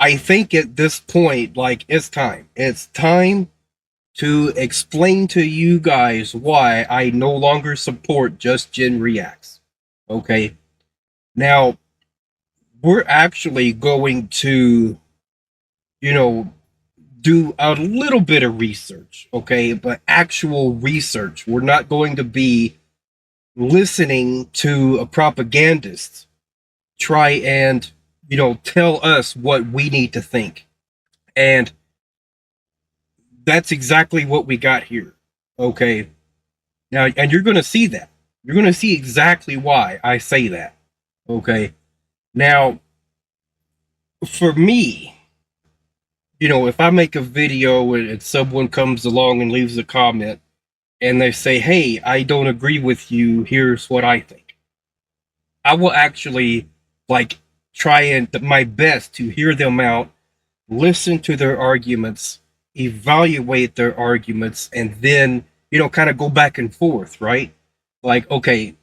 I think at this point, like, it's time. It's time to explain to you guys why I no longer support Just Gen Reacts. Okay. Now, we're actually going to, you know, do a little bit of research, okay? But actual research. We're not going to be listening to a propagandist try and, tell us what we need to think. And that's exactly what we got here, okay? Now, and you're going to see that. You're going to see exactly why I say that, okay? Now, for me, if I make a video and someone comes along and leaves a comment and they say, hey, I don't agree with you, here's what I think. I will actually, like, try and my best to hear them out, listen to their arguments, evaluate their arguments, and then, kind of go back and forth, right? Like, okay,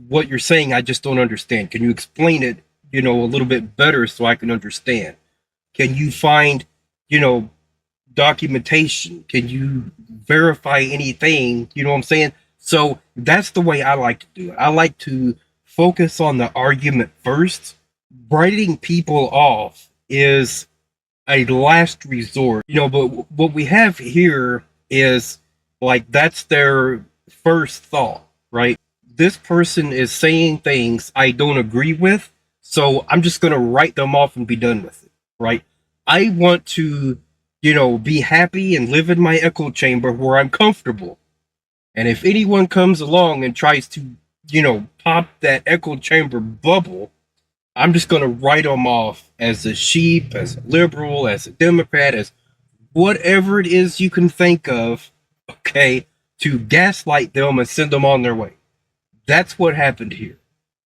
what you're saying, I just don't understand. Can you explain it, a little bit better so I can understand? Can you find, you know, documentation? Can you verify anything? You know what I'm saying? So that's the way I like to do it. I like to focus on the argument first. Writing people off is a last resort, but what we have here is like that's their first thought, right? This person is saying things I don't agree with, so I'm just going to write them off and be done with it, right? I want to, be happy and live in my echo chamber where I'm comfortable. And if anyone comes along and tries to, pop that echo chamber bubble, I'm just going to write them off as a sheep, as a liberal, as a Democrat, as whatever it is you can think of, okay, to gaslight them and send them on their way. That's what happened here.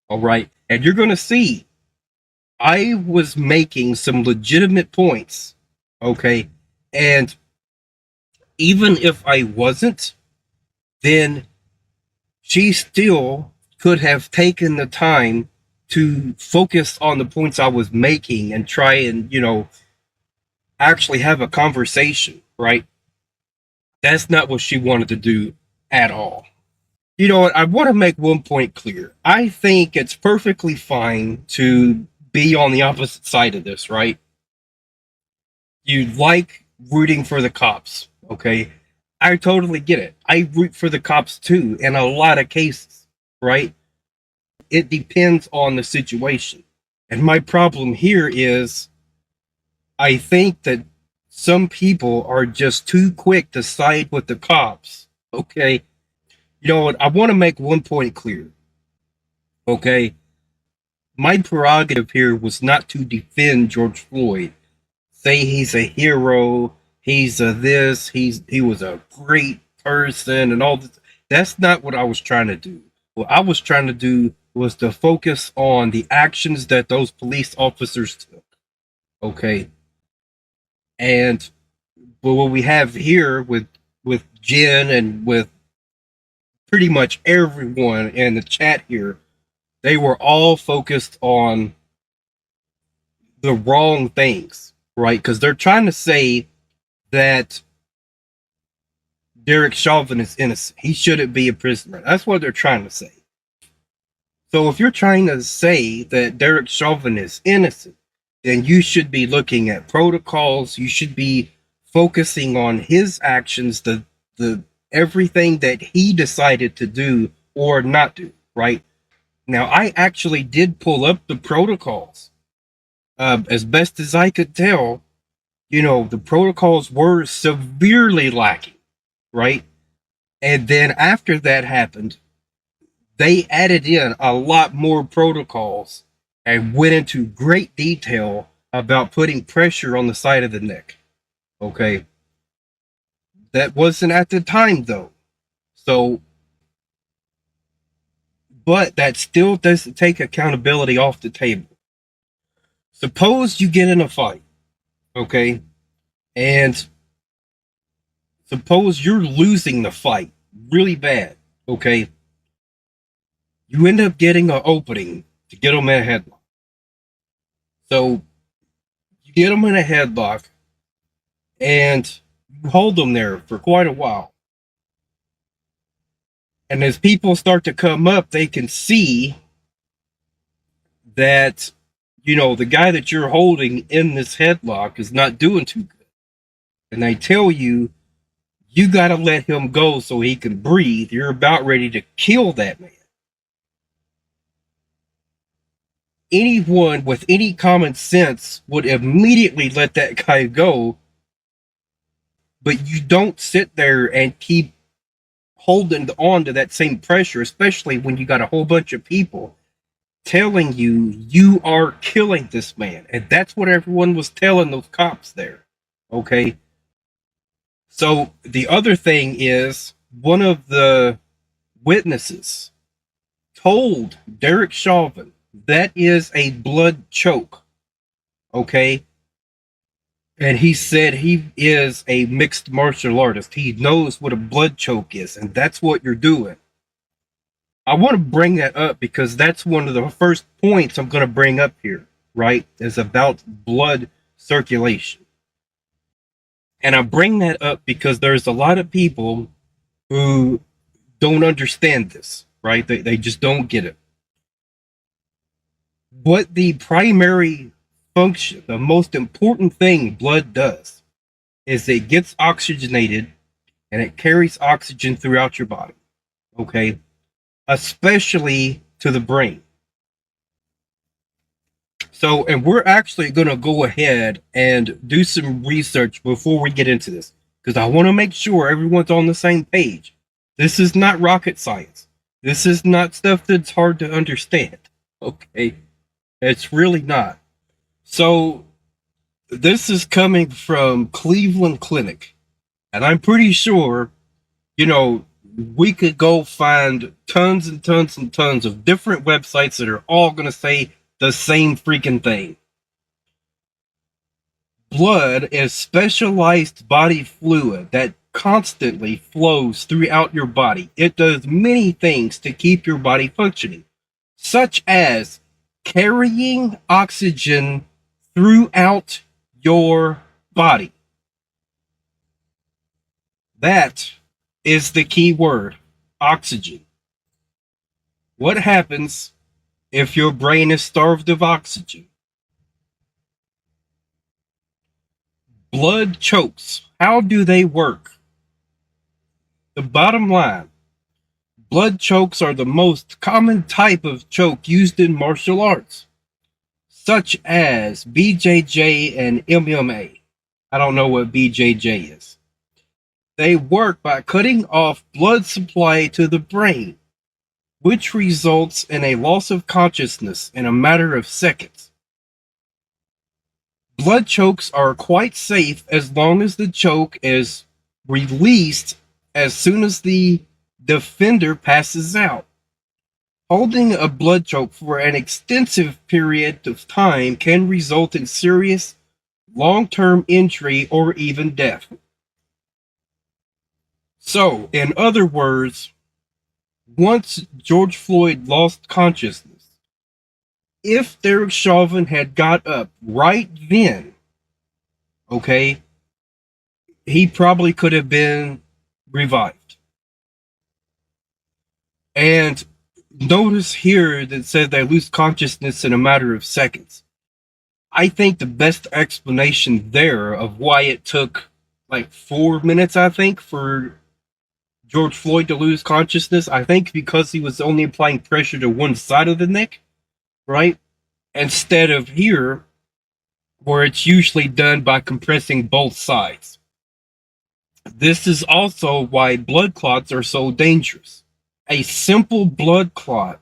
All right. And you're going to see I was making some legitimate points. Okay. And even if I wasn't, then she still could have taken the time to focus on the points I was making and try and, actually have a conversation, right? That's not what she wanted to do at all. You know what? I want to make one point clear. I think it's perfectly fine to be on the opposite side of this, right? You like rooting for the cops, okay? I totally get it. I root for the cops too in a lot of cases, right? It depends on the situation. And my problem here is I think that some people are just too quick to side with the cops, okay? You know what? I want to make one point clear, okay? My prerogative here was not to defend George Floyd, say he's a hero, he's a this, he was a great person and all this. That's not what I was trying to do. What I was trying to do was to focus on the actions that those police officers took. Okay. And but what we have here with Jen and with pretty much everyone in the chat here, they were all focused on the wrong things, right? Because they're trying to say that Derek Chauvin is innocent. He shouldn't be a prisoner. That's what they're trying to say. So if you're trying to say that Derek Chauvin is innocent, then you should be looking at protocols. You should be focusing on his actions, the everything that he decided to do or not do, right? Now, I actually did pull up the protocols. As best as I could tell, the protocols were severely lacking, right? And then after that happened, they added in a lot more protocols and went into great detail about putting pressure on the side of the neck. Okay. That wasn't at the time though. So, but that still doesn't take accountability off the table. Suppose you get in a fight, okay? And suppose you're losing the fight really bad, okay? You end up getting an opening to get them in a headlock. So get them in a headlock and you hold them there for quite a while. And as people start to come up, they can see that, the guy that you're holding in this headlock is not doing too good. And they tell you, you got to let him go so he can breathe. You're about ready to kill that man. Anyone with any common sense would immediately let that guy go, but you don't sit there and keep holding on to that same pressure, especially when you got a whole bunch of people telling you you are killing this man. And that's what everyone was telling those cops there. Okay. So the other thing is, one of the witnesses told Derek Chauvin that is a blood choke. Okay. And he said he is a mixed martial artist. He knows what a blood choke is, and that's what you're doing. I want to bring that up because that's one of the first points I'm going to bring up here, right? Is about blood circulation. And I bring that up because there's a lot of people who don't understand this, right? They just don't get it. What the primary function, the most important thing blood does, is it gets oxygenated and it carries oxygen throughout your body, okay? Especially to the brain. So, and we're actually going to go ahead and do some research before we get into this, because I want to make sure everyone's on the same page. This is not rocket science. This is not stuff that's hard to understand, okay? It's really not. So, this is coming from Cleveland Clinic, and I'm pretty sure, we could go find tons and tons and tons of different websites that are all going to say the same freaking thing. Blood is specialized body fluid that constantly flows throughout your body. It does many things to keep your body functioning, such as carrying oxygen throughout your body. That is the key word, oxygen. What happens if your brain is starved of oxygen? Blood chokes. How do they work? The bottom line, blood chokes are the most common type of choke used in martial arts, such as BJJ and MMA. I don't know what BJJ is. They work by cutting off blood supply to the brain, which results in a loss of consciousness in a matter of seconds. Blood chokes are quite safe as long as the choke is released as soon as the defender passes out. Holding a blood choke for an extensive period of time can result in serious long-term injury or even death. So, in other words, once George Floyd lost consciousness, if Derek Chauvin had got up right then, okay, he probably could have been revived. And notice here that said they lose consciousness in a matter of seconds. I think the best explanation there of why it took like 4 minutes, I think, for George Floyd to lose consciousness, I think because he was only applying pressure to one side of the neck, right? Instead of here, where it's usually done by compressing both sides. This is also why blood clots are so dangerous. A simple blood clot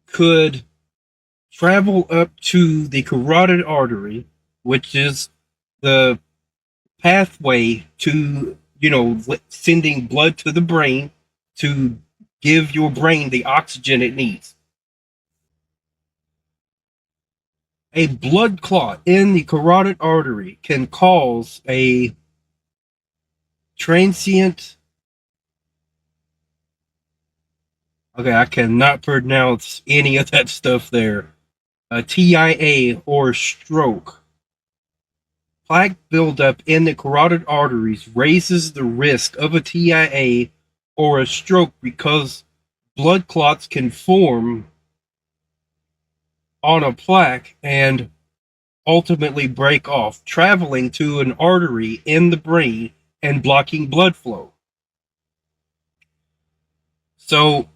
could travel up to the carotid artery, which is the pathway to, sending blood to the brain to give your brain the oxygen it needs. A blood clot in the carotid artery can cause a transient, I cannot pronounce any of that stuff there, a TIA or stroke. plaque buildup in the carotid arteries raises the risk of a TIA or a stroke because blood clots can form on a plaque and ultimately break off, traveling to an artery in the brain and blocking blood flow. So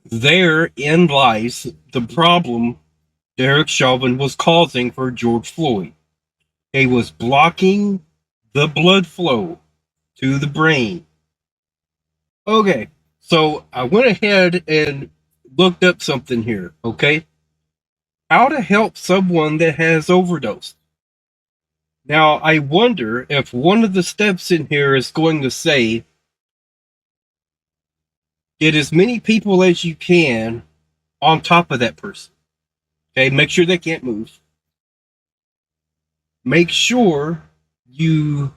therein lies the problem Derek Chauvin was causing for George Floyd. He was blocking the blood flow to the brain. Okay, so I went ahead and looked up something here, okay? How to help someone that has overdosed. Now, I wonder if one of the steps in here is going to say, get as many people as you can on top of that person. Okay, make sure they can't move. Make sure you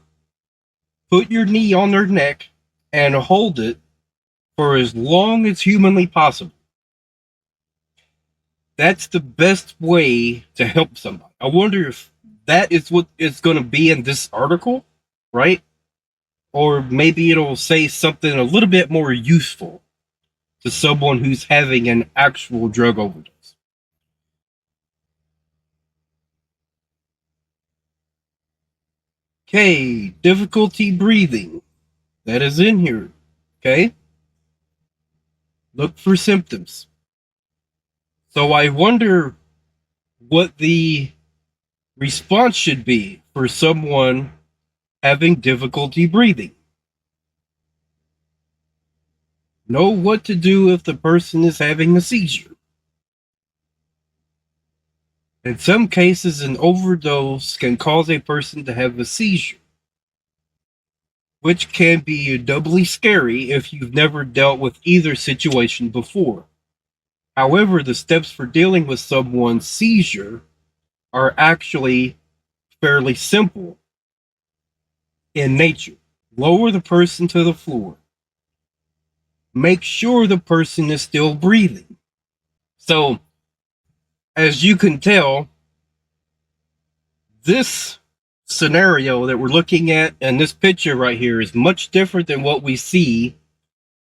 put your knee on their neck and hold it for as long as humanly possible. That's the best way to help somebody. I wonder if that is what is going to be in this article, right? Or maybe it'll say something a little bit more useful to someone who's having an actual drug overdose. Okay, difficulty breathing. That is in here. Okay? Look for symptoms. So I wonder what the response should be for someone having difficulty breathing. Know what to do if the person is having a seizure. In some cases, an overdose can cause a person to have a seizure, which can be doubly scary if you've never dealt with either situation before. However, the steps for dealing with someone's seizure are actually fairly simple in nature. Lower the person to the floor. Make sure the person is still breathing. So, as you can tell, this scenario that we're looking at and this picture right here is much different than what we see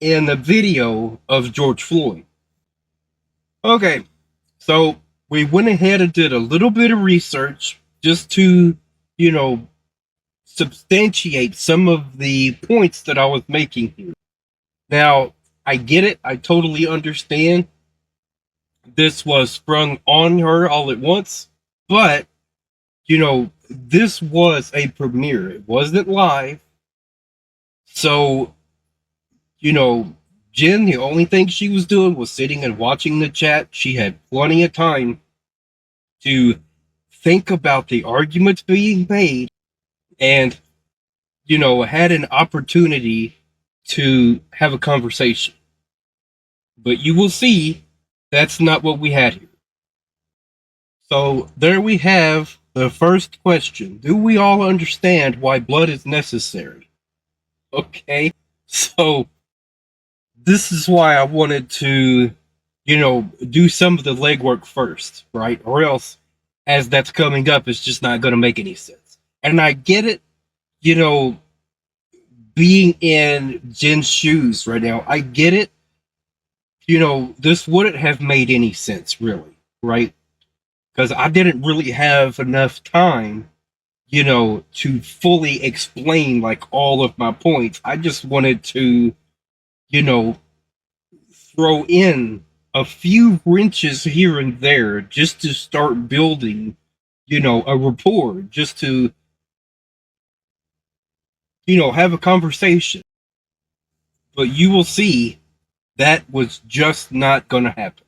in the video of George Floyd. Okay, so we went ahead and did a little bit of research just to, substantiate some of the points that I was making here. Now, I get it. I totally understand. This was sprung on her all at once, but, this was a premiere. It wasn't live. So, Jen, the only thing she was doing was sitting and watching the chat. She had plenty of time to think about the arguments being made and, had an opportunity to have a conversation. But you will see that's not what we had here. So there we have the first question. Do we all understand why blood is necessary? Okay, so this is why I wanted to, do some of the legwork first, right? Or else, as that's coming up, it's just not going to make any sense. And I get it, being in Jen's shoes right now, I get it. This wouldn't have made any sense, really, right? Because I didn't really have enough time, to fully explain like all of my points. I just wanted to, throw in a few wrenches here and there just to start building, a rapport, just to, have a conversation. But you will see that was just not going to happen.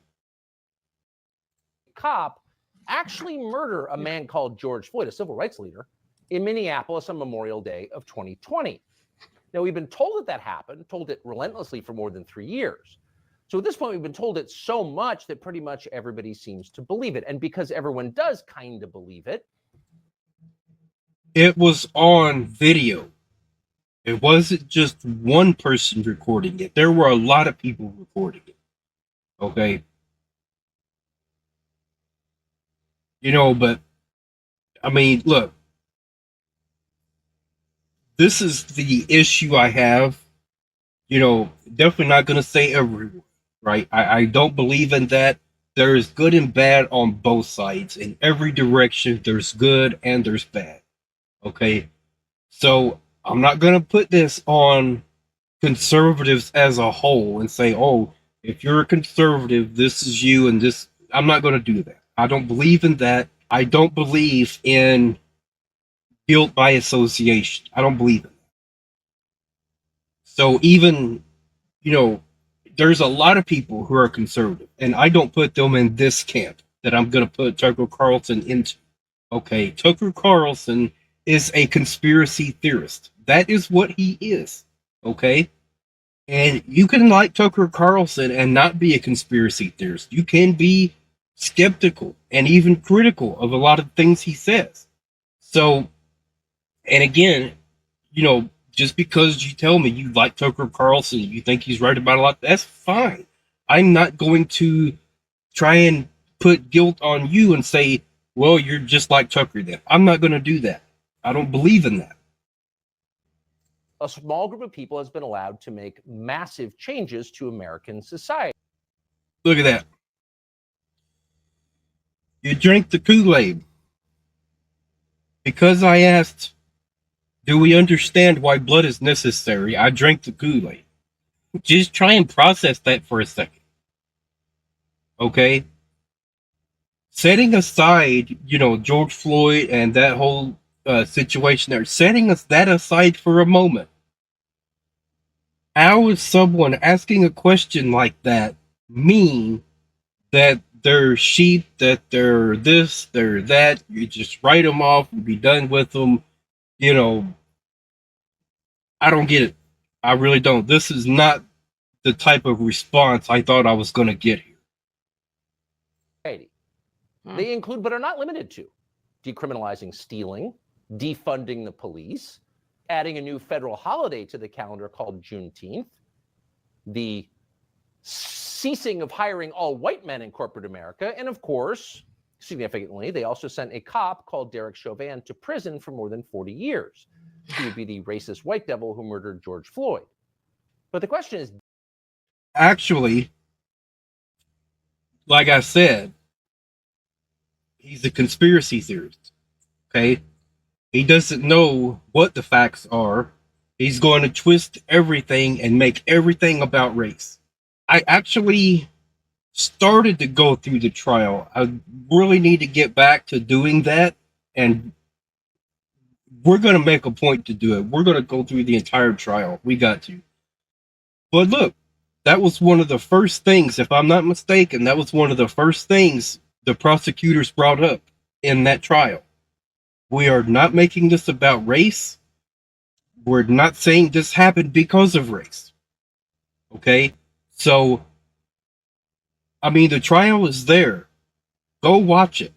Cop actually murder a man called George Floyd, a civil rights leader, in Minneapolis on Memorial Day of 2020. Now, we've been told that happened, told it relentlessly for more than 3 years. So at this point, we've been told it so much that pretty much everybody seems to believe it. And because everyone does kind of believe it, it was on video. It wasn't just one person recording it. There were a lot of people recording it. Okay. But I mean, look, this is the issue I have. Definitely not going to say everyone, right? I don't believe in that. There's good and bad on both sides. In every direction, there's good and there's bad. Okay. So I'm not going to put this on conservatives as a whole and say, oh, if you're a conservative, this is you and this. I'm not going to do that. I don't believe in that. I don't believe in guilt by association. I don't believe in that. So even, there's a lot of people who are conservative, and I don't put them in this camp that I'm going to put Tucker Carlson into. Okay, Tucker Carlson is a conspiracy theorist. That is what he is. Okay? And you can like Tucker Carlson and not be a conspiracy theorist. You can be skeptical and even critical of a lot of things he says. So, and again, just because you tell me you like Tucker Carlson, you think he's right about a lot, that's fine. I'm not going to try and put guilt on you and say, well, you're just like Tucker then. I'm not going to do that. I don't believe in that. A small group of people has been allowed to make massive changes to American society. Look at that. You drink the Kool-Aid. Because I asked, do we understand why blood is necessary? I drank the Kool-Aid. Just try and process that for a second. Okay? Setting aside, George Floyd and that whole situation there, setting that aside for a moment. How is someone asking a question like that mean that they're sheep, that they're this, they're that? You just write them off and be done with them. I don't get it. I really don't. This is not the type of response I thought I was going to get here. They include, but are not limited to, decriminalizing stealing, defunding the police, adding a new federal holiday to the calendar called Juneteenth, the ceasing of hiring all white men in corporate America, and of course, significantly, they also sent a cop called Derek Chauvin to prison for more than 40 years. He would be the racist white devil who murdered George Floyd. But the question is... Actually, like I said, he's a conspiracy theorist. Okay? He doesn't know what the facts are. He's going to twist everything and make everything about race. I actually started to go through the trial. I really need to get back to doing that, and we're going to make a point to do it. We're going to go through the entire trial. We got to. But look, that was one of the first things, if I'm not mistaken, that was one of the first things the prosecutors brought up in that trial. We are not making this about race. We're not saying this happened because of race. Okay? So, I mean, the trial is there. Go watch it.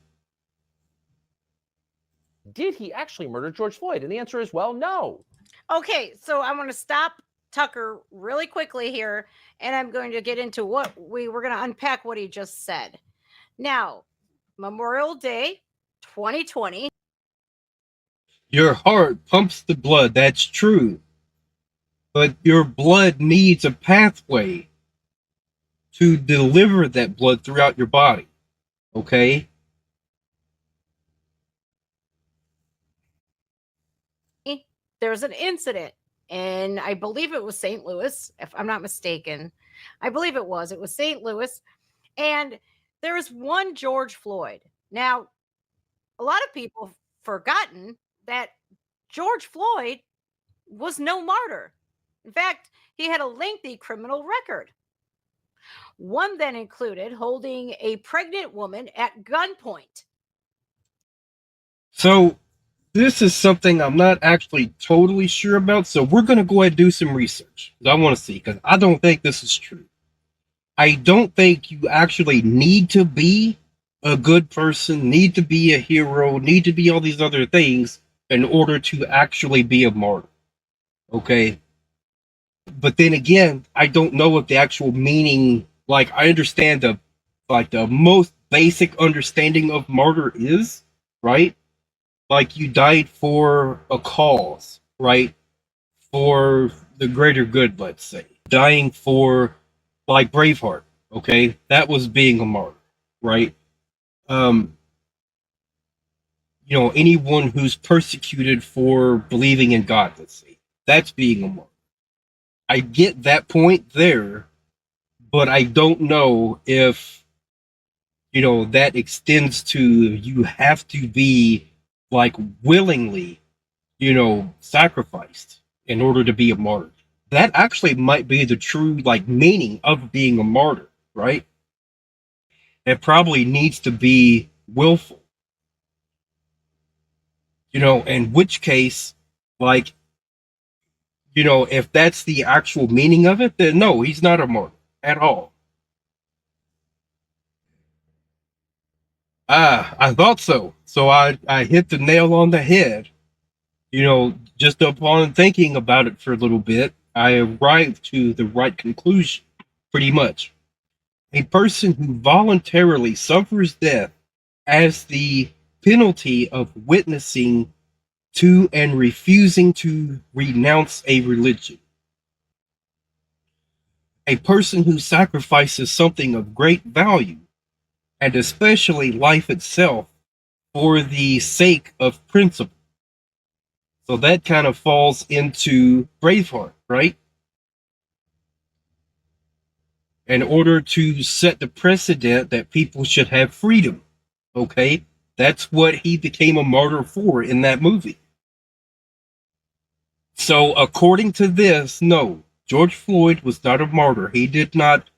Did he actually murder George Floyd? And the answer is, well, no. Okay, so I'm going to stop Tucker really quickly here, and I'm going to get into what we're going to unpack what he just said. Now, Memorial Day 2020. Your heart pumps the blood, that's true. But your blood needs a pathway to deliver that blood throughout your body. Okay? There's an incident, and I believe it was St. Louis, if I'm not mistaken. I believe it was. It was St. Louis. And there was one George Floyd. Now, a lot of people have forgotten that George Floyd was no martyr. In fact, he had a lengthy criminal record. One that included holding a pregnant woman at gunpoint. So, this is something I'm not actually totally sure about, so we're going to go ahead and do some research. I want to see, because I don't think this is true. I don't think you actually need to be a good person, need to be a hero, need to be all these other things in order to actually be a martyr. Okay? But then again, I don't know what the actual meaning, like, I understand the most basic understanding of martyr is, right? Like, you died for a cause, right? for the greater good, let's say. Dying for, like Braveheart, okay? That was being a martyr, right? Anyone who's persecuted for believing in God, let's say, that's being a martyr. I get that point there, but I don't know if, that extends to you have to be like willingly, sacrificed in order to be a martyr. That actually might be the true like meaning of being a martyr, right? It probably needs to be willful. In which case, like, if that's the actual meaning of it, then no, he's not a martyr at all. I thought so. So I hit the nail on the head. Just upon thinking about it for a little bit, I arrived to the right conclusion, pretty much. A person who voluntarily suffers death as the penalty of witnessing to and refusing to renounce a religion. A person who sacrifices something of great value, and especially life itself, for the sake of principle. So that kind of falls into Braveheart, right? In order to set the precedent that people should have freedom, okay? That's what he became a martyr for in that movie. So according to this, no, George Floyd was not a martyr. He did not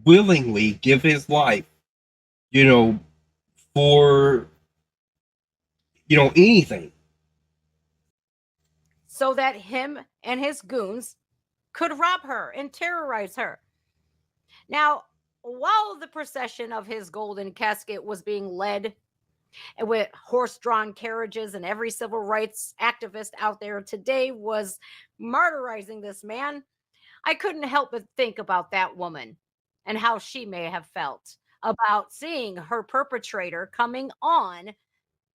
willingly give his life, for, anything. So that him and his goons could rob her and terrorize her. Now, while the procession of his golden casket was being led with horse-drawn carriages, and every civil rights activist out there today was martyrizing this man, I couldn't help but think about that woman and how she may have felt about seeing her perpetrator coming on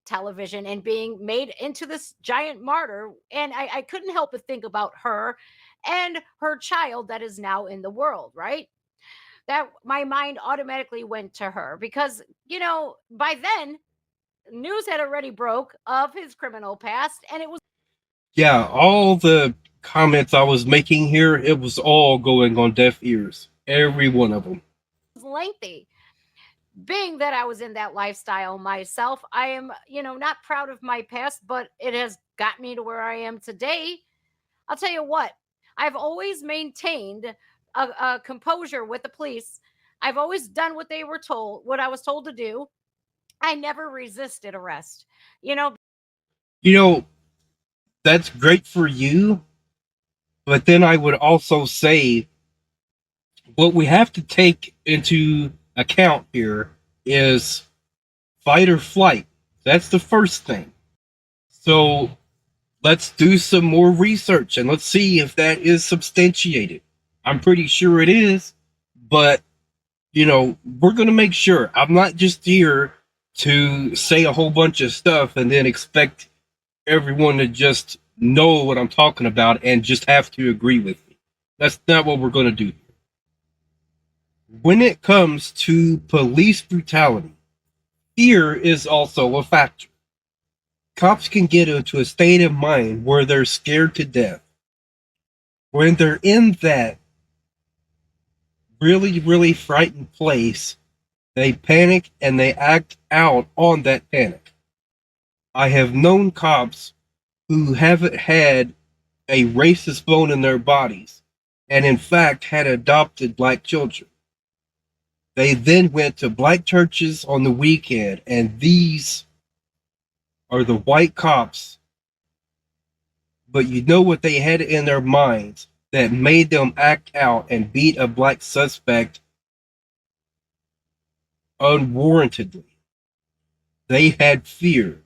television and being made into this giant martyr. And I couldn't help but think about her and her child that is now in the world, right? That my mind automatically went to her because, by then, news had already broke of his criminal past, and it was Yeah, all the comments I was making here, it was all going on deaf ears. Every one of them. lengthy. Being that I was in that lifestyle myself, I am, not proud of my past, but it has got me to where I am today. I'll tell you what, I've always maintained a composure with the police. I've always done what I was told to do. I never resisted arrest. You know, that's great for you, but then I would also say what we have to take into account here is fight or flight. That's the first thing. So let's do some more research and let's see if that is substantiated. I'm pretty sure it is, but we're going to make sure. I'm not just here to say a whole bunch of stuff and then expect everyone to just know what I'm talking about and just have to agree with me. That's not what we're going to do. When it comes to police brutality, fear is also a factor. Cops can get into a state of mind where they're scared to death. When they're in that really, really frightened place, they panic and they act out on that panic. I have known cops who haven't had a racist bone in their bodies and in fact had adopted black children. They then went to black churches on the weekend, and these are the white cops. But you know what they had in their minds that made them act out and beat a black suspect unwarrantedly? They had fear.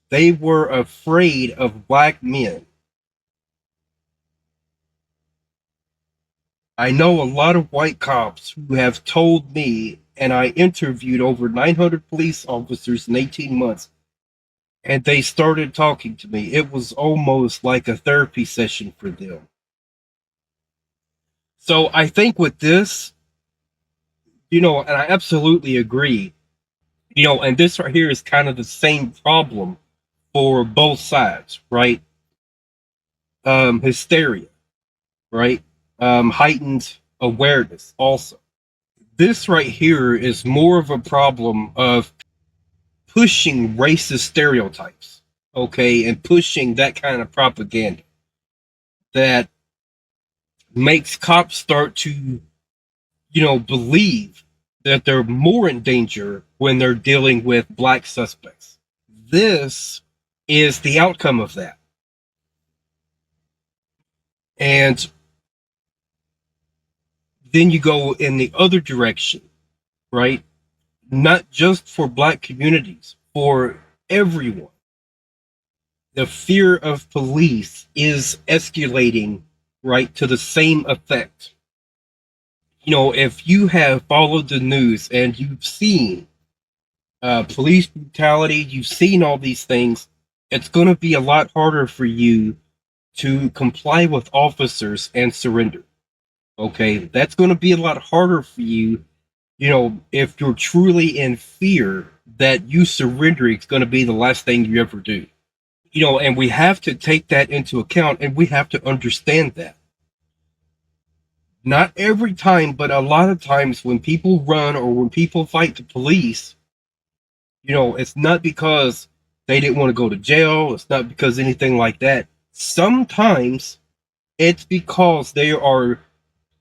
They were afraid of black men. I know a lot of white cops who have told me, and I interviewed over 900 police officers in 18 months, and they started talking to me. It was almost like a therapy session for them. So I think with this, and I absolutely agree, and this right here is kind of the same problem for both sides, right? Hysteria, right? Heightened awareness also. This right here is more of a problem of pushing racist stereotypes, okay, and pushing that kind of propaganda that makes cops start to, believe that they're more in danger when they're dealing with black suspects. This is the outcome of that. And then you go in the other direction, right? Not just for black communities, for everyone. The fear of police is escalating, right, to the same effect. If you have followed the news and you've seen police brutality, you've seen all these things, it's going to be a lot harder for you to comply with officers and surrender. Okay, that's going to be a lot harder for you, if you're truly in fear that you surrendering is going to be the last thing you ever do. And we have to take that into account, and we have to understand that. Not every time, but a lot of times when people run or when people fight the police, it's not because they didn't want to go to jail. It's not because anything like that. Sometimes it's because they are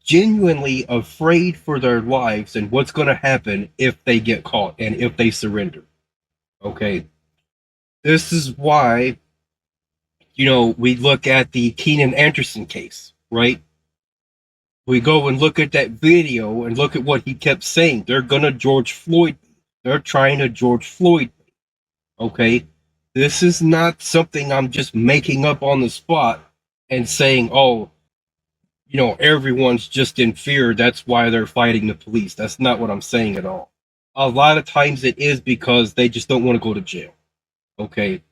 genuinely afraid for their lives and what's going to happen if they get caught and if they surrender. Okay. This is why, we look at the Keenan Anderson case, right? We go and look at that video and look at what he kept saying. They're going to George Floyd. They're trying to George Floyd. Okay. This is not something I'm just making up on the spot and saying, oh, everyone's just in fear. That's why they're fighting the police. That's not what I'm saying at all. A lot of times it is because they just don't want to go to jail. Okay.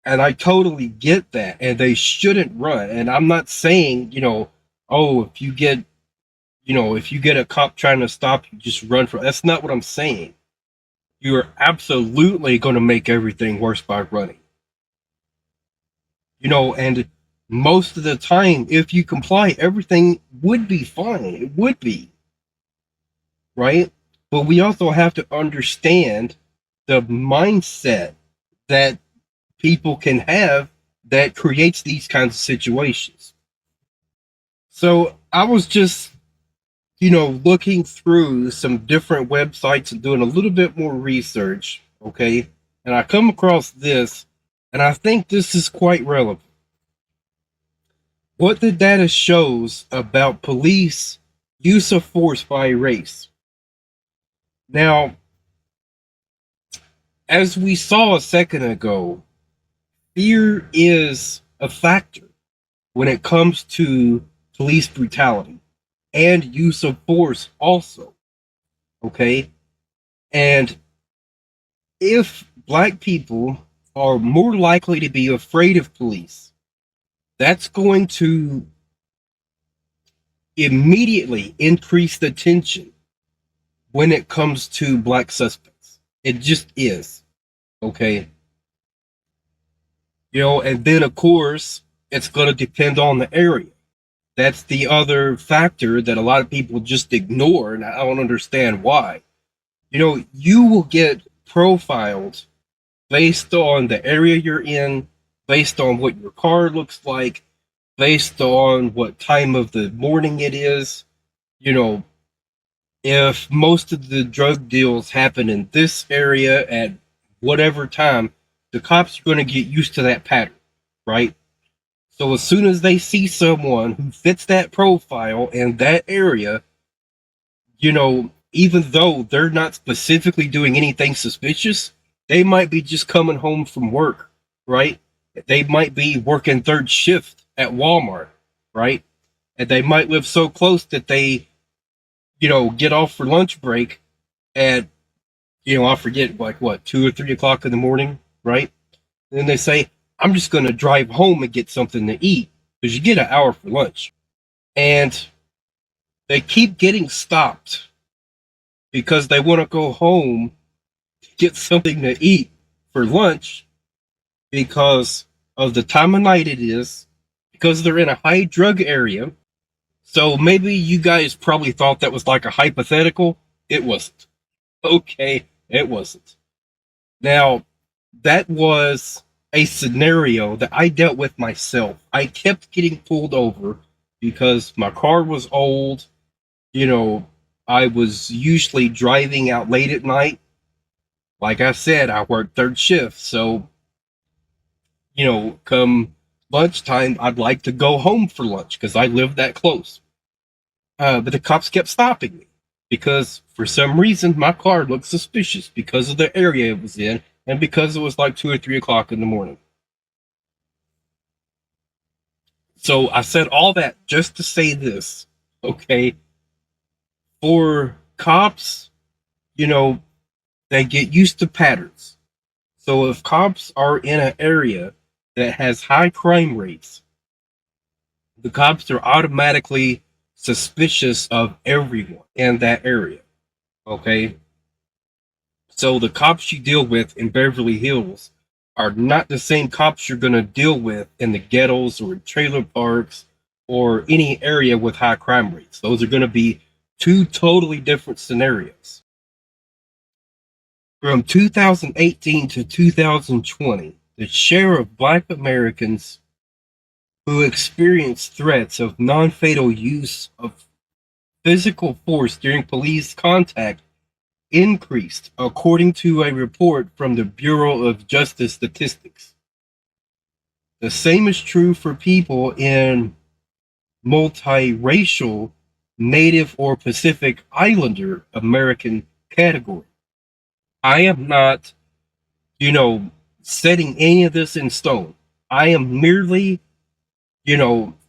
And I totally get that. And they shouldn't run. And I'm not saying, oh, if you get a cop trying to stop you, just run for. That's not what I'm saying. You're absolutely going to make everything worse by running. And most of the time, if you comply, everything would be fine. It would be. Right? But we also have to understand the mindset that people can have that creates these kinds of situations. So I was just, looking through some different websites and doing a little bit more research, okay? And I come across this, and I think this is quite relevant. What the data shows about police use of force by race. Now, as we saw a second ago, fear is a factor when it comes to police brutality and use of force also. Okay? And if black people are more likely to be afraid of police, that's going to immediately increase the tension when it comes to black suspects. It just is. Okay? And then of course, it's going to depend on the area. That's the other factor that a lot of people just ignore, and I don't understand why. You will get profiled based on the area you're in, based on what your car looks like, based on what time of the morning it is. If most of the drug deals happen in this area at whatever time, the cops are going to get used to that pattern, right? So as soon as they see someone who fits that profile in that area, even though they're not specifically doing anything suspicious, they might be just coming home from work, right? They might be working third shift at Walmart, right? And they might live so close that they, get off for lunch break at, I forget, like what, 2 or 3 o'clock in the morning, right? Then they say, I'm just going to drive home and get something to eat, because you get an hour for lunch. And they keep getting stopped because they want to go home, get something to eat for lunch, because of the time of night it is, because they're in a high drug area. So maybe you guys probably thought that was like a hypothetical. It wasn't. Okay, it wasn't. Now, that was a scenario that I dealt with myself. I kept getting pulled over because my car was old. You know, I was usually driving out late at night. Like I said, I worked third shift. So, come lunchtime, I'd like to go home for lunch because I live that close. But the cops kept stopping me because for some reason my car looked suspicious because of the area it was in and because it was like 2 or 3 o'clock in the morning. So I said all that just to say this, okay? For cops, they get used to patterns. So if cops are in an area that has high crime rates, the cops are automatically suspicious of everyone in that area. Okay? So the cops you deal with in Beverly Hills are not the same cops you're going to deal with in the ghettos or trailer parks or any area with high crime rates. Those are going to be two totally different scenarios. From 2018 to 2020, the share of Black Americans who experienced threats of non-fatal use of physical force during police contact increased, according to a report from the Bureau of Justice Statistics. The same is true for people in multiracial, Native or Pacific Islander American category. I am not, setting any of this in stone. I am merely,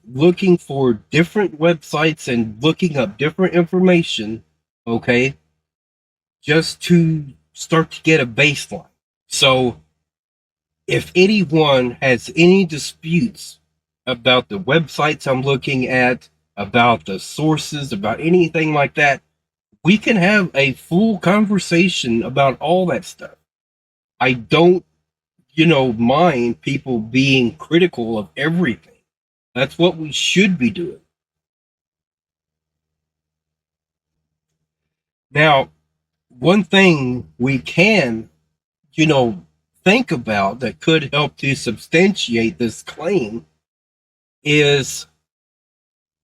looking for different websites and looking up different information, okay, just to start to get a baseline. So if anyone has any disputes about the websites I'm looking at, about the sources, about anything like that, we can have a full conversation about all that stuff. I don't, mind people being critical of everything. That's what we should be doing. Now, one thing we can, think about that could help to substantiate this claim is,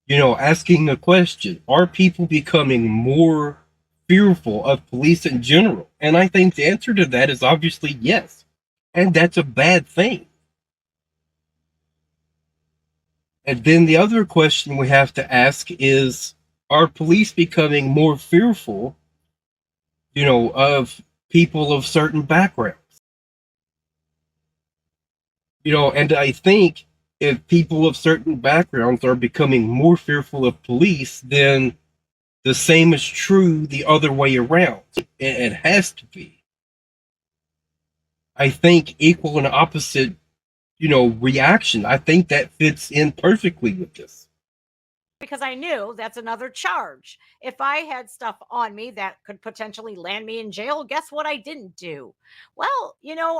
asking the question, are people becoming more fearful of police in general? And I think the answer to that is obviously yes. And that's a bad thing. And then the other question we have to ask is, are police becoming more fearful, of people of certain backgrounds? And I think if people of certain backgrounds are becoming more fearful of police, then the same is true the other way around. It has to be. I think equal and opposite, reaction. I think that fits in perfectly with this. Because I knew that's another charge. If I had stuff on me that could potentially land me in jail, guess what I didn't do? Well,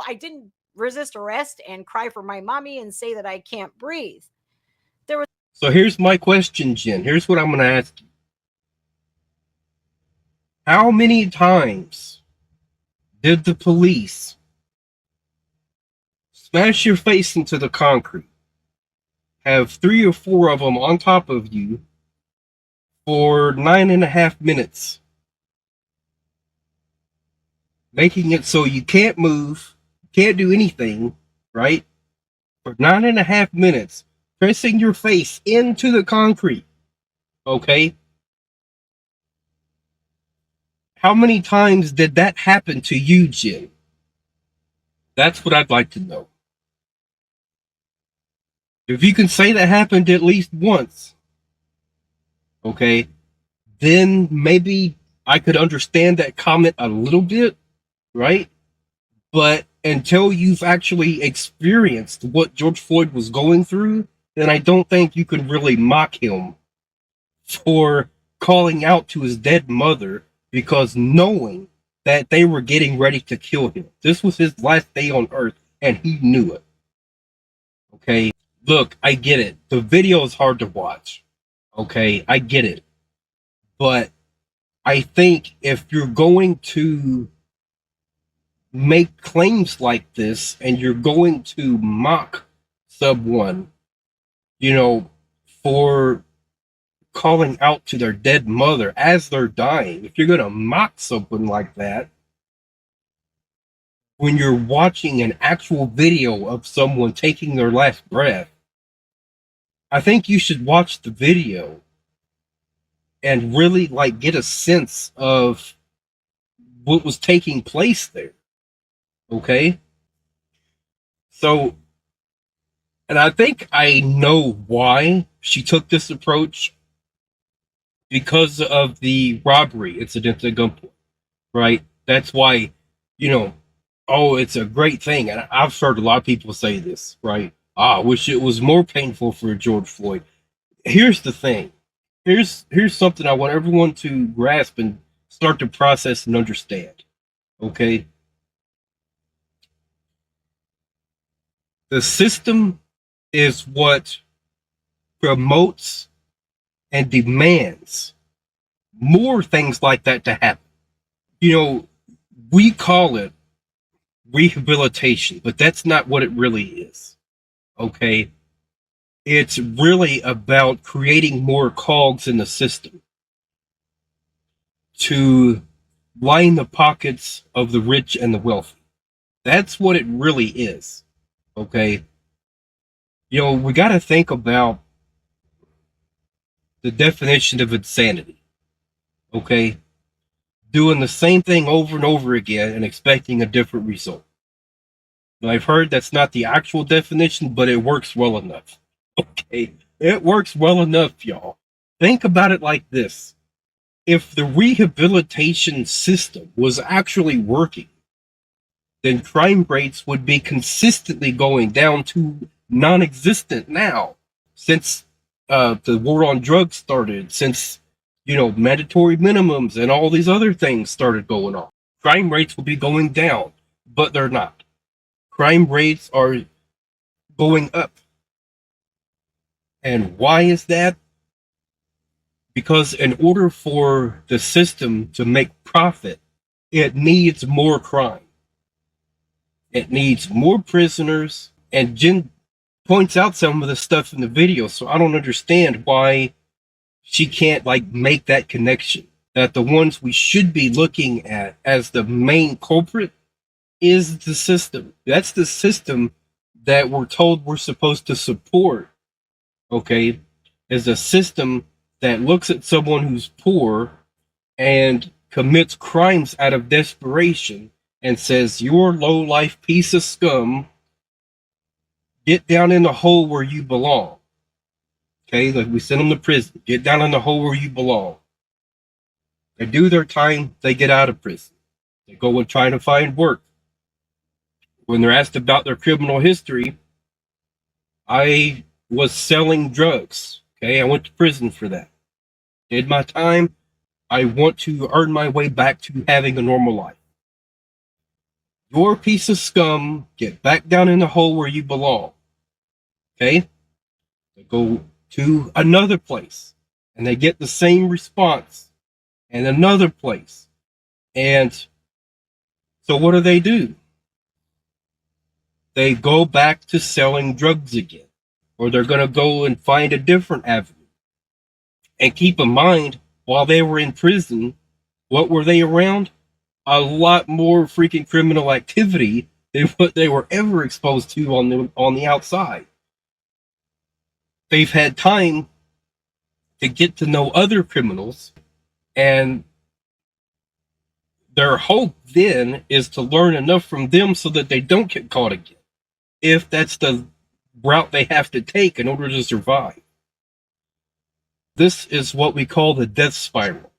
I didn't resist arrest and cry for my mommy and say that I can't breathe. So here's my question, Jen. Here's what I'm going to ask you. How many times did the police smash your face into the concrete, have 3 or 4 of them on top of you for 9.5 minutes, making it so you can't move, can't do anything, right? For 9.5 minutes, pressing your face into the concrete, okay? How many times did that happen to you, Jen? That's what I'd like to know. If you can say that happened at least once, okay, then maybe I could understand that comment a little bit, right? But until you've actually experienced what George Floyd was going through, then I don't think you can really mock him for calling out to his dead mother, because knowing that they were getting ready to kill him. This was his last day on earth, and he knew it. Okay? Look, I get it. The video is hard to watch. Okay? I get it. But I think if you're going to make claims like this and you're going to mock someone, you know, for calling out to their dead mother as they're dying, if you're going to mock someone like that when you're watching an actual video of someone taking their last breath, I think you should watch the video and really like get a sense of what was taking place there. Okay? So, and I think I know why she took this approach, because of the robbery incident at gunpoint, right? That's why, you know, oh, it's a great thing. And I've heard a lot of people say this, right? I wish it was more painful for George Floyd. Here's the thing. Here's something I want everyone to grasp and start to process and understand. Okay? The system is what promotes and demands more things like that to happen. You know, we call it rehabilitation, but that's not what it really is. Okay? It's really about creating more cogs in the system to line the pockets of the rich and the wealthy. That's what it really is. Okay? You know, we got to think about the definition of insanity. Okay? Doing the same thing over and over again and expecting a different result. Now, I've heard that's not the actual definition, but it works well enough. Okay? It works well enough, y'all. Think about it like this. If the rehabilitation system was actually working, then crime rates would be consistently going down to non-existent now, since the war on drugs started, since, you know, mandatory minimums and all these other things started going on. Crime rates will be going down, but they're not. Crime rates are going up. And why is that? Because in order for the system to make profit, it needs more crime. It needs more prisoners. And Jen points out some of the stuff in the video, so I don't understand why she can't like make that connection, that the ones we should be looking at as the main culprit is the system. That's the system that we're told we're supposed to support. Okay? Is a system that looks at someone who's poor and commits crimes out of desperation and says, "You're a low-life piece of scum. Get down in the hole where you belong." Okay, like we send them to prison. Get down in the hole where you belong. They do their time, they get out of prison. They go and try to find work. When they're asked about their criminal history, I was selling drugs. Okay, I went to prison for that. Did my time. I want to earn my way back to having a normal life. You're a piece of scum. Get back down in the hole where you belong. Okay? They go to another place and they get the same response, and another place. And so what do? They go back to selling drugs again, or they're going to go and find a different avenue. And keep in mind, while they were in prison, what were they around? A lot more freaking criminal activity than what they were ever exposed to on the outside. They've had time to get to know other criminals, and their hope then is to learn enough from them so that they don't get caught again, if that's the route they have to take in order to survive. This is what we call the death spiral.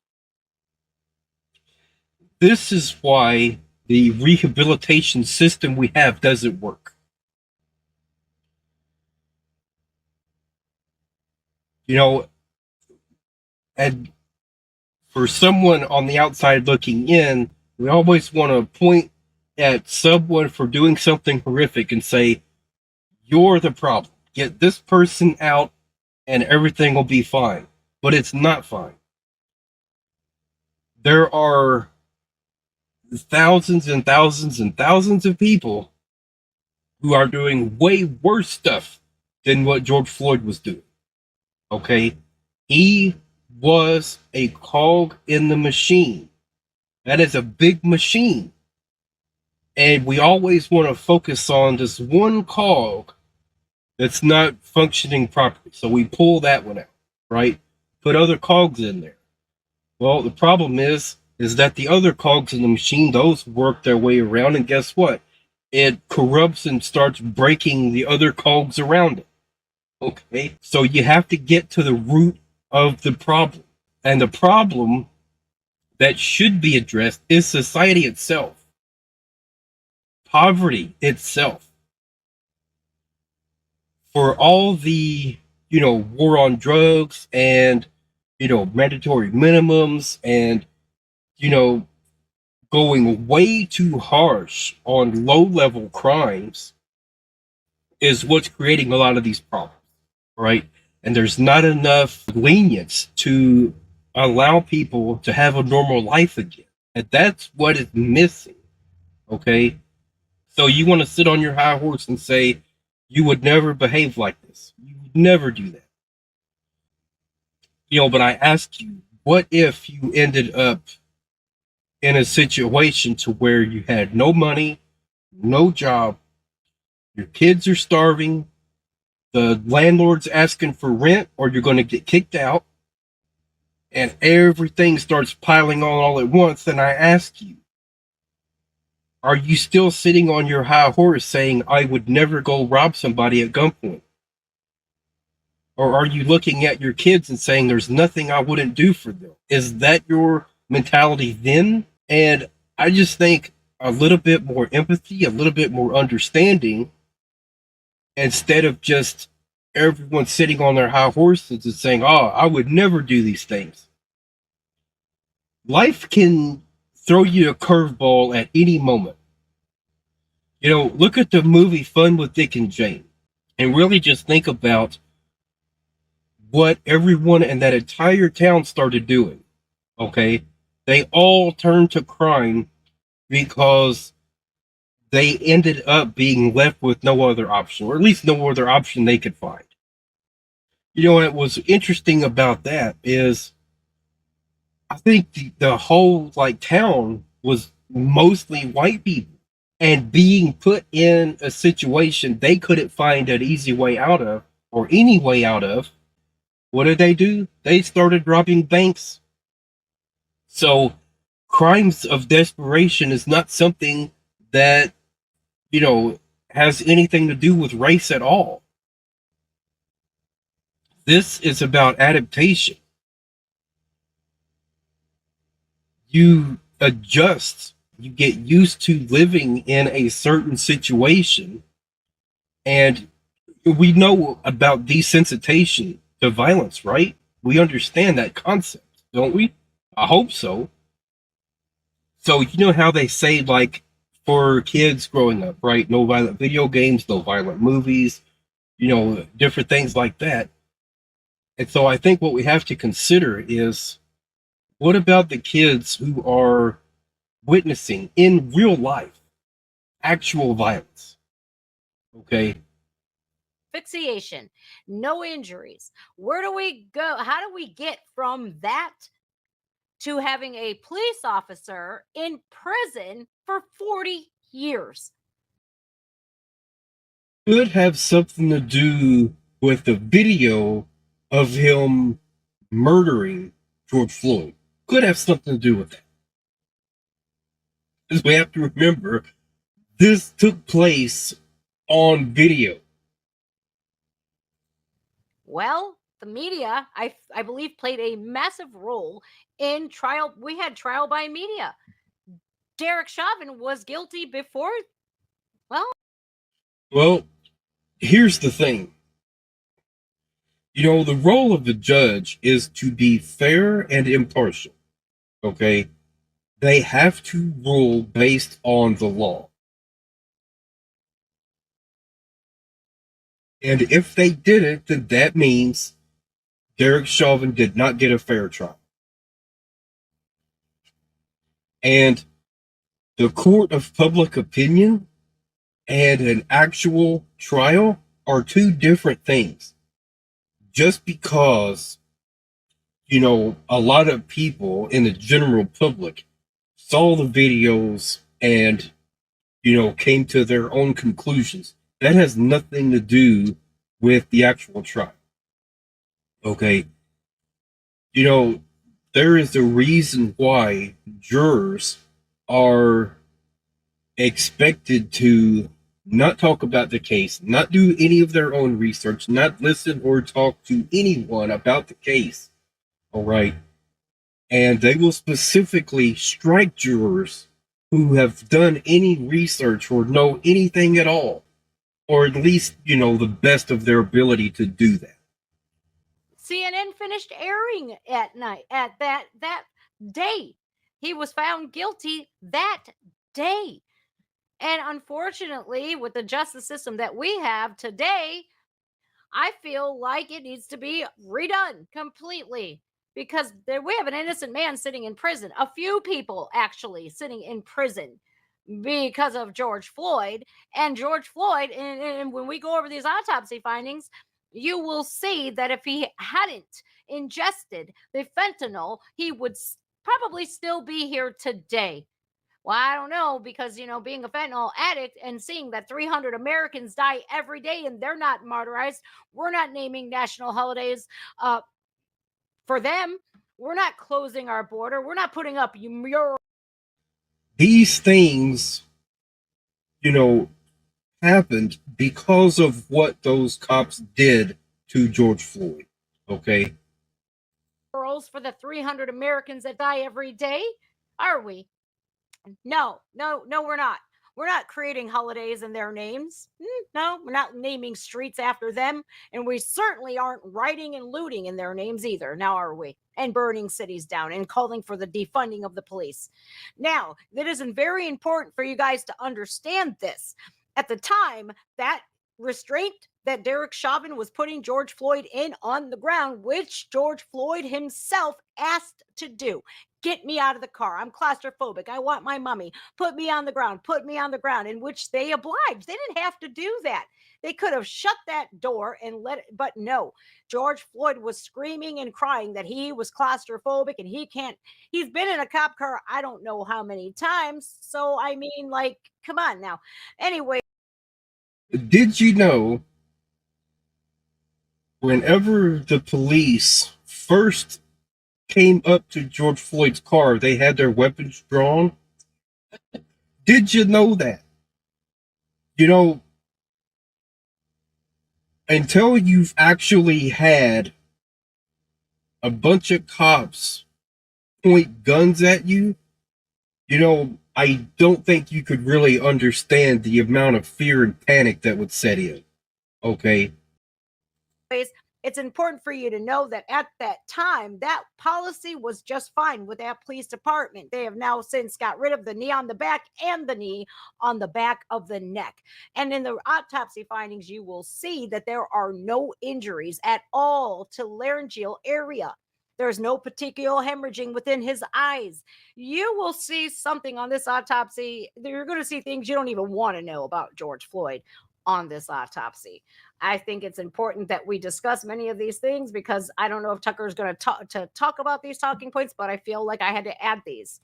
This is why the rehabilitation system we have doesn't work. You know, and for someone on the outside looking in, we always want to point at someone for doing something horrific and say, you're the problem. Get this person out and everything will be fine. But it's not fine. There are thousands and thousands and thousands of people who are doing way worse stuff than what George Floyd was doing. Okay? He was a cog in the machine. That is a big machine. And we always want to focus on this one cog that's not functioning properly. So we pull that one out, right? Put other cogs in there. Well, the problem is that the other cogs in the machine, those work their way around, and guess what? It corrupts and starts breaking the other cogs around it. Okay? So you have to get to the root of the problem. And the problem that should be addressed is society itself. Poverty itself. For all the, war on drugs and, mandatory minimums and, going way too harsh on low-level crimes is what's creating a lot of these problems, right? And there's not enough lenience to allow people to have a normal life again. And that's what is missing, okay? So you want to sit on your high horse and say, you would never behave like this. You would never do that. But I ask you, what if you ended up in a situation to where you had no money, no job, your kids are starving, the landlord's asking for rent or you're going to get kicked out, and everything starts piling on all at once, then I ask you, are you still sitting on your high horse saying, I would never go rob somebody at gunpoint? Or are you looking at your kids and saying, there's nothing I wouldn't do for them? Is that your mentality then? And I just think a little bit more empathy, a little bit more understanding, instead of just everyone sitting on their high horses and saying, oh, I would never do these things. Life can throw you a curveball at any moment. Look at the movie Fun with Dick and Jane and really just think about what everyone in that entire town started doing. Okay? They all turned to crime because they ended up being left with no other option, or at least no other option they could find. What was interesting about that is I think the whole town was mostly white people, and being put in a situation they couldn't find an easy way out of or any way out of. What did they do? They started robbing banks. So crimes of desperation is not something that, has anything to do with race at all. This is about adaptation. You adjust, you get used to living in a certain situation, and we know about desensitization to violence, right? We understand that concept, don't we? I hope so. So you know how they say, for kids growing up, right? No violent video games, no violent movies, different things like that. And so I think what we have to consider is, what about the kids who are witnessing in real life actual violence? Okay. Asphyxiation, no injuries. Where do we go? How do we get from that to having a police officer in prison for 40 years? Could have something to do with the video of him murdering George Floyd. Could have something to do with that. Because we have to remember, this took place on video. Well, the media, I believe, played a massive role in trial. We had trial by media. Derek Chauvin was guilty before. Well, here's the thing. You know, the role of the judge is to be fair and impartial. Okay? They have to rule based on the law. And if they didn't, then that means Derek Chauvin did not get a fair trial. And the court of public opinion and an actual trial are two different things. Just because, you know, a lot of people in the general public saw the videos and, you know, came to their own conclusions, that has nothing to do with the actual trial. Okay? You know, there is a reason why jurors are expected to not talk about the case, not do any of their own research, not listen or talk to anyone about the case. All right. And they will specifically strike jurors who have done any research or know anything at all, or at least, you know, the best of their ability to do that. CNN finished airing at night at that day. He was found guilty that day. And unfortunately, with the justice system that we have today, I feel like it needs to be redone completely, because we have an innocent man sitting in prison, a few people actually sitting in prison because of George Floyd. And George Floyd, and when we go over these autopsy findings, you will see that if he hadn't ingested the fentanyl, he would probably still be here today. Well, I don't know, because, you know, being a fentanyl addict and seeing that 300 Americans die every day and they're not martyrized, we're not naming national holidays for them. We're not closing our border. We're not putting up murals. These things, you know, happened because of what those cops did to George Floyd. Okay? For the 300 Americans that die every day, are we? No, we're not. We're not creating holidays in their names. No, we're not naming streets after them. And we certainly aren't rioting and looting in their names either. Now, are we? And burning cities down and calling for the defunding of the police. Now, it is very important for you guys to understand this. At the time, that restraint that Derek Chauvin was putting George Floyd in on the ground, which George Floyd himself asked to do. Get me out of the car. I'm claustrophobic. I want my mummy. Put me on the ground. Put me on the ground. In which they obliged. They didn't have to do that. They could have shut that door and let it. But no, George Floyd was screaming and crying that he was claustrophobic and he can't. He's been in a cop car I don't know how many times. So, I mean, like, come on now. Anyway. Did you know whenever the police first came up to George Floyd's car, they had their weapons drawn? Did you know that? You know, until you've actually had a bunch of cops point guns at you, you know, I don't think you could really understand the amount of fear and panic that would set in. Okay? It's important for you to know that at that time, that policy was just fine with that police department. They have now since got rid of the knee on the back and the knee on the back of the neck. And in the autopsy findings, you will see that there are no injuries at all to laryngeal area. There's no particular hemorrhaging within his eyes. You will see something on this autopsy. You're going to see things you don't even want to know about George Floyd on this autopsy. I think it's important that we discuss many of these things, because I don't know if Tucker is going to talk about these talking points, but I feel like I had to add these.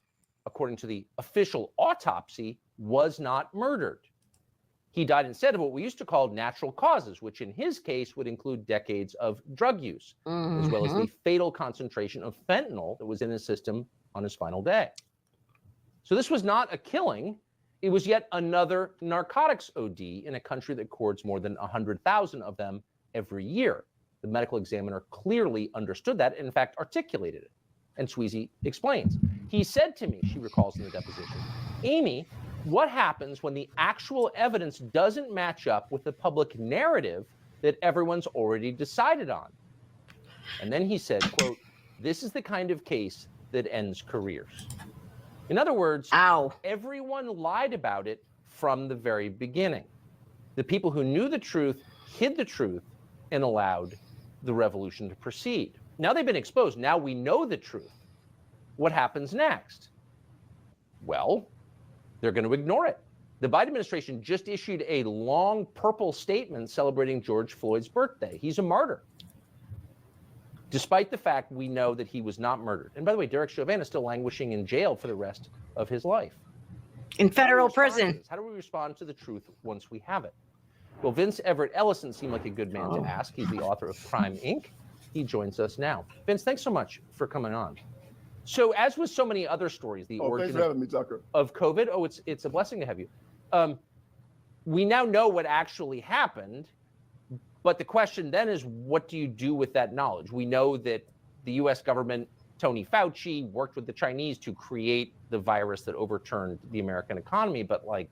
According to the official autopsy, was not murdered. He died instead of what we used to call natural causes, which in his case would include decades of drug use, as well as the fatal concentration of fentanyl that was in his system on his final day. So this was not a killing. It was yet another narcotics OD in a country that records more than 100,000 of them every year. The medical examiner clearly understood that and, in fact, articulated it. And Sweezy explains. He said to me, she recalls in the deposition, Amy, what happens when the actual evidence doesn't match up with the public narrative that everyone's already decided on? And then he said, quote, "This is the kind of case that ends careers." In other words, Ow. everyone lied about it from the very beginning. The people who knew the truth hid the truth and allowed the revolution to proceed. Now they've been exposed. Now we know the truth. What happens next? Well, they're going to ignore it. The Biden administration just issued a long purple statement celebrating George Floyd's birthday. He's a martyr, despite the fact we know that he was not murdered. And by the way, Derek Chauvin is still languishing in jail for the rest of his life. In federal prison. How do we respond to the truth once we have it? Well, Vince Everett Ellison seemed like a good man to ask. He's the author of Crime, Inc. He joins us now. Vince, thanks so much for coming on. So as with so many other stories, the origin thanks for having me, Tucker. of COVID, it's a blessing to have you. We now know what actually happened, but the question then is, what do you do with that knowledge? We know that the US government, Tony Fauci, worked with the Chinese to create the virus that overturned the American economy, but like,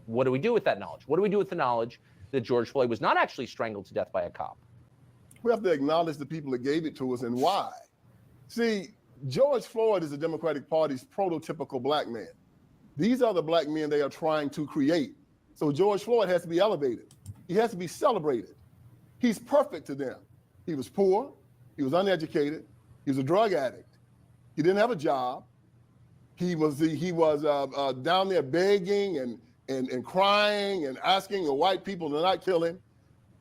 what do we do with that knowledge? What do we do with the knowledge that George Floyd was not actually strangled to death by a cop? We have to acknowledge the people that gave it to us and why. See, George Floyd is the Democratic Party's prototypical black man. These are the black men they are trying to create. So George Floyd has to be elevated. He has to be celebrated. He's perfect to them. He was poor. He was uneducated. He was a drug addict. He didn't have a job. He was down there begging and crying and asking the white people to not kill him.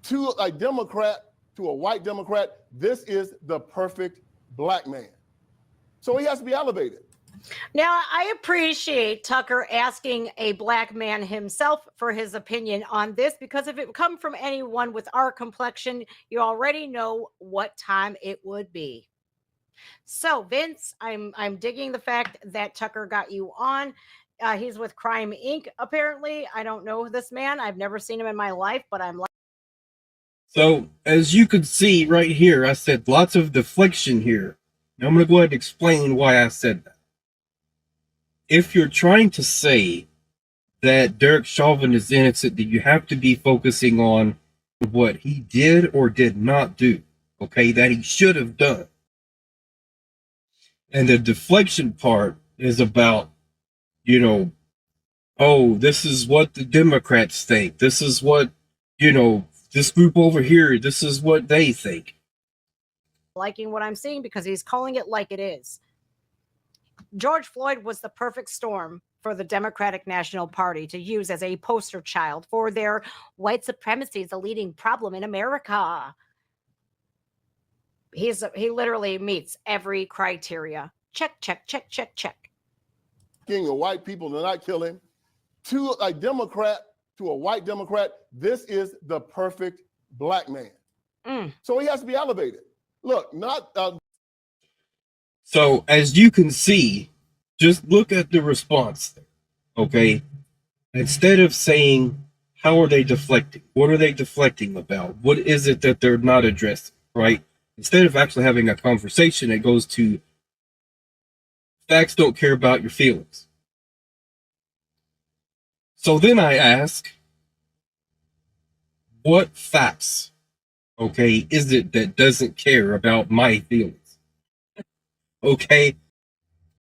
To a Democrat, to a white Democrat, this is the perfect black man. So he has to be elevated. Now, I appreciate Tucker asking a black man himself for his opinion on this, because if it come from anyone with our complexion, you already know what time it would be. So, Vince, I'm digging the fact that Tucker got you on. He's with Crime Inc. Apparently, I don't know this man. I've never seen him in my life, but I'm like. So, as you could see right here, I said lots of deflection here. Now I'm going to go ahead and explain why I said that. If you're trying to say that Derek Chauvin is innocent, then you have to be focusing on what he did or did not do, okay, that he should have done. And the deflection part is about, oh, this is what the Democrats think. This is what, this group over here, this is what they think. Liking what I'm seeing because he's calling it like it is. George Floyd was the perfect storm for the Democratic National Party to use as a poster child for their white supremacy is a leading problem in America. He literally meets every criteria. Check, check, check, check, check. King of white people to not kill him. To a Democrat, to a white Democrat, this is the perfect black man. So he has to be elevated. Look, not. So as you can see, just look at the response there, okay? Instead of saying, how are they deflecting? What are they deflecting about? What is it that they're not addressing, right? Instead of actually having a conversation, it goes to facts don't care about your feelings. So then I ask, what facts, okay, is it that doesn't care about my feelings? Okay,